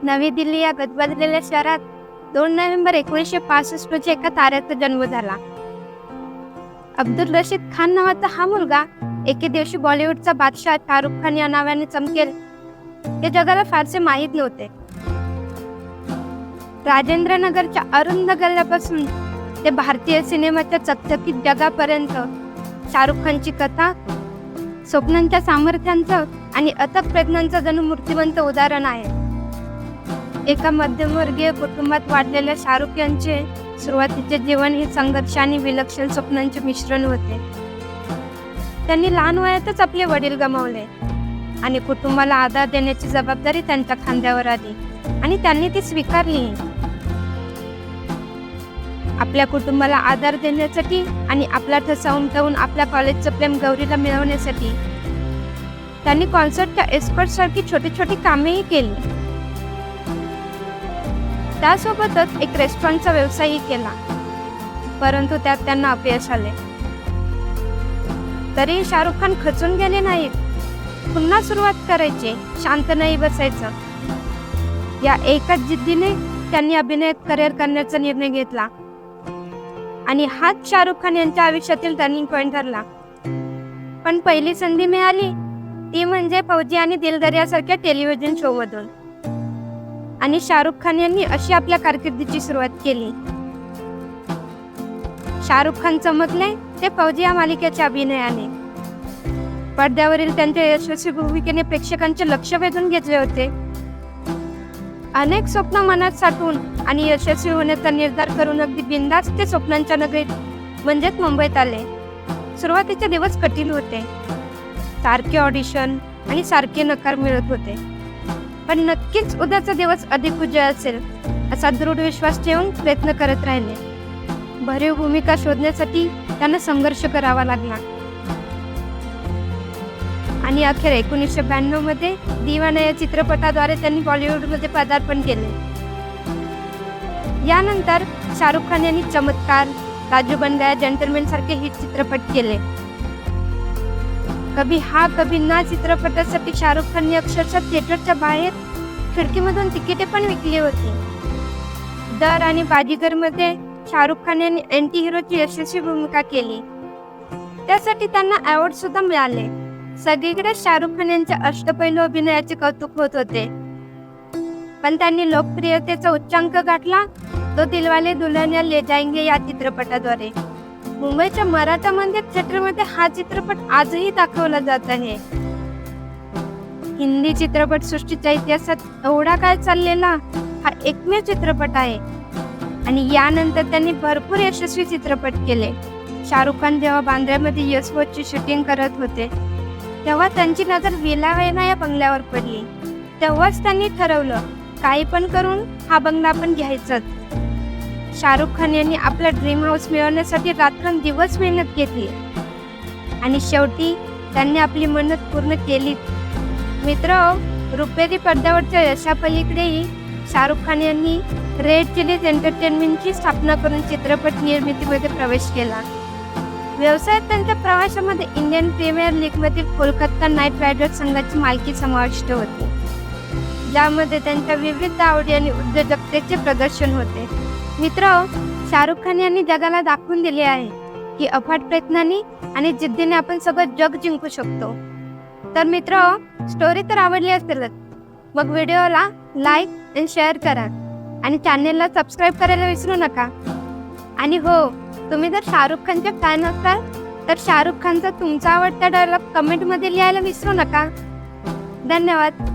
नवी दिल्ली या गजबजलेल्या शहरात 2 नोव्हेंबर 1965 रोजी एका ताऱ्याचा जन्म झाला. अब्दुल रशीद खान नावाचा हा मुलगा एके दिवशी बॉलिवूडचा बादशाह शाहरुख खान या नावाने चमकेल हे जगाला फारसे माहीत नव्हते. राजेंद्र नगरच्या अरुंद गल्ल्यापासून ते भारतीय सिनेमाच्या चकचकीत जगापर्यंत शाहरुख खानची कथा स्वप्नांच्या सामर्थ्यांचं आणि अथक प्रयत्नांचं जणू मूर्तिमंत उदाहरण आहे. एका मध्यमवर्गीय कुटुंबात वाढलेल्या शाहरुख यांचे सुरुवातीचे जीवन हे संघर्ष आणि विलक्षण स्वप्नांचे मिश्रण होते. त्यांनी लहान वयातच आपले वडील गमावले आणि कुटुंबाला आधार देण्याची जबाबदारी त्यांच्या खांद्यावर आली आणि त्यांनी ती स्वीकारली. आपल्या कुटुंबाला आधार देण्यासाठी आणि आपला ठसा उमटवून आपल्या कॉलेजचं प्रेम गौरीला मिळवण्यासाठी त्यांनी कॉन्सर्टच्या एस्कॉर्ट सारखी छोटी छोटी कामेही केली. त्यासोबतच एक रेस्टॉरंटचा व्यवसायही केला, परंतु त्यात त्यांना अपयश आले. तरी शाहरुख खान खचून गेले नाहीत. पुन्हा सुरुवात करायची, शांत नाही बसायचं. या एकाच जिद्दीने त्यांनी अभिनयात करिअर करण्याचा निर्णय घेतला आणि हाच शाहरुख खान यांच्या आयुष्यातील टर्निंग पॉइंट ठरला. पण पहिली संधी मिळाली ती म्हणजे फौजी आणि दिलदार यासारख्या टेलिव्हिजन शो मधून, आणि शाहरुख खान यांनी अशी आपल्या कारकिर्दीची सुरुवात केली. शाहरुख खान चमकले ते फौजी या मालिकेच्या अभिनयाने. पडद्यावरील त्यांच्या यशस्वी भूमिकेने प्रेक्षकांचे लक्ष वेधून घेतले होते. अनेक स्वप्न मनात साठवून आणि यशस्वी होण्याचा निर्धार करून अगदी बिनधास्त ते स्वप्नांच्या नगरीत म्हणजेच मुंबईत आले. सुरुवातीचे दिवस कठीण होते. सारखे ऑडिशन आणि सारखे नकार मिळत होते, पण नक्कीच उद्याचा दिवस अधिक उज्ज्वल असेल असा दृढ विश्वास ठेवून प्रयत्न करत राहिले. भरीव भूमिका शोधण्यासाठी त्यांना संघर्ष करावा लागला आणि अखेर 1992 मध्ये दीवाना या चित्रपटाद्वारे त्यांनी बॉलिवूडमध्ये पदार्पण केले. यानंतर शाहरुख खान यांनी चमत्कार, राजू बन गया, जेंटलमॅन सारखे हिट चित्रपट केले. कभी हा कभी ना चित्रपटासाठी शाहरुख खानने अक्षरशः थिएटरच्या बाहेर खिडकीमधून तिकिटे पण विकली होती. दर आणि बाजीगर मध्ये शाहरुख खान यांनी अँटी हिरोची यशस्वी भूमिका केली. त्यासाठी त्यांना अवॉर्ड सुद्धा मिळाले. सगळीकडे शाहरुख खान यांच्या अष्टपैलू अभिनयाचे कौतुक होत होते, पण त्यांनी लोकप्रियतेचा उच्चांक गाठला तो दिलवाले दुल्हनिया ले जाएंगे या चित्रपटाद्वारे. मुंबईच्या मराठा मंदिर थिएटरमध्ये हा चित्रपट आजही दाखवला जात आहे. हिंदी चित्रपट सृष्टीच्या इतिहासात एवढा काळ चाललेला हा एकमेव चित्रपट आहे आणि यानंतर त्यांनी भरपूर यशस्वी चित्रपट केले. शाहरुख खान जेव्हा बांद्र्यामध्ये यस वॉचची शूटिंग करत होते तेव्हा त्यांची नजर विला वेना या बंगल्यावर पडली. तेव्हाच त्यांनी ठरवलं काही पण करून हा बंगला आपण घ्यायचाच. शाहरुख खान यांनी आपला ड्रीम हाऊस मिळवण्यासाठी रात्रंदिवस मेहनत घेतली आणि शेवटी त्यांनी आपली मेहनत पूर्ण केली. मित्र, रुपेरी पडद्यावरच्या यशापलीकडेही शाहरुख खान यांनी रेड चिलीज एंटरटेनमेंटची स्थापना करून चित्रपट निर्मितीमध्ये प्रवेश केला. व्यवसायात त्यांच्या प्रवासामध्ये इंडियन प्रीमियर लीगमधील कोलकाता नाईट रायडर्स संघाची मालकी समाविष्ट होती, ज्यामध्ये त्यांच्या विविध आवडी आणि उद्योजकतेचे प्रदर्शन होते. मित्र, शाहरुख खान यांनी जगाला दाखवून दिले आहे की अफाट प्रयत्नांनी आणि जिद्दीने आपण सगळं जग जिंकू शकतो. तर मित्र, स्टोरी तर आवडली असेलच, मग व्हिडिओला लाईक आणि शेअर करा आणि चॅनेलला सबस्क्राईब करायला विसरू नका. आणि हो, तुम्ही जर शाहरुख खानचे फॅन असाल तर शाहरुख खानचा तुमचा आवडता डायलॉग कमेंटमध्ये लिहायला विसरू नका. धन्यवाद.